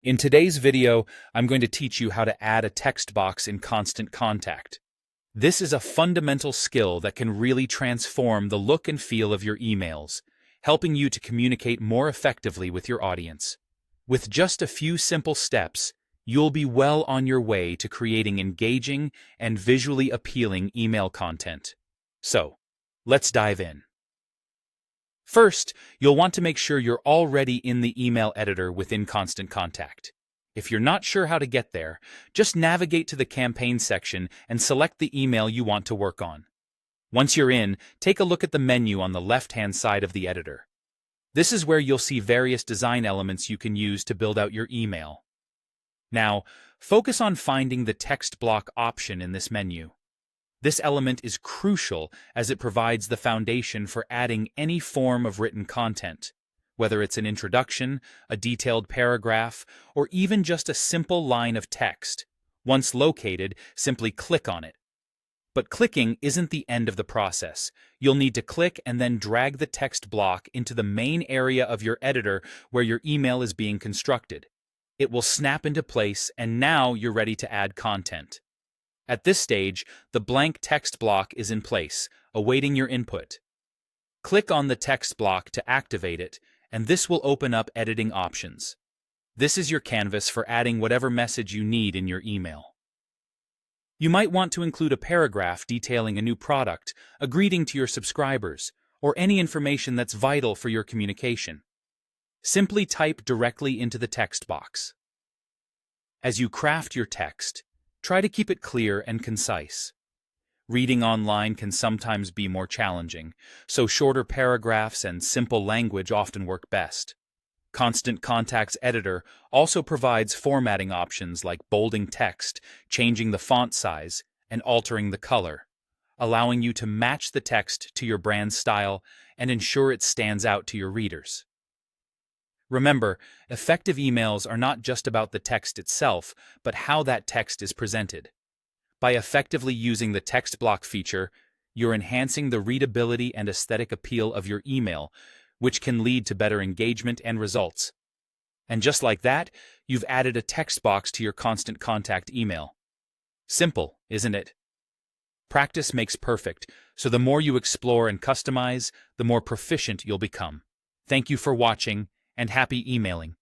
In today's video, I'm going to teach you how to add a text box in Constant Contact. This is a fundamental skill that can really transform the look and feel of your emails, helping you to communicate more effectively with your audience. With just a few simple steps, you'll be well on your way to creating engaging and visually appealing email content. So, let's dive in. First, you'll want to make sure you're already in the email editor within Constant Contact. If you're not sure how to get there, just navigate to the campaign section and select the email you want to work on. Once you're in, take a look at the menu on the left-hand side of the editor. This is where you'll see various design elements you can use to build out your email. Now, focus on finding the text block option in this menu. This element is crucial as it provides the foundation for adding any form of written content, whether it's an introduction, a detailed paragraph, or even just a simple line of text. Once located, simply click on it. But clicking isn't the end of the process. You'll need to click and then drag the text block into the main area of your editor where your email is being constructed. It will snap into place, and now you're ready to add content. At this stage, the blank text block is in place, awaiting your input. Click on the text block to activate it, and this will open up editing options. This is your canvas for adding whatever message you need in your email. You might want to include a paragraph detailing a new product, a greeting to your subscribers, or any information that's vital for your communication. Simply type directly into the text box. As you craft your text, try to keep it clear and concise. Reading online can sometimes be more challenging, so shorter paragraphs and simple language often work best. Constant Contact's editor also provides formatting options like bolding text, changing the font size, and altering the color, allowing you to match the text to your brand's style and ensure it stands out to your readers. Remember, effective emails are not just about the text itself, but how that text is presented. By effectively using the text block feature, you're enhancing the readability and aesthetic appeal of your email, which can lead to better engagement and results. And just like that, you've added a text box to your Constant Contact email. Simple, isn't it? Practice makes perfect, so the more you explore and customize, the more proficient you'll become. Thank you for watching, and happy emailing.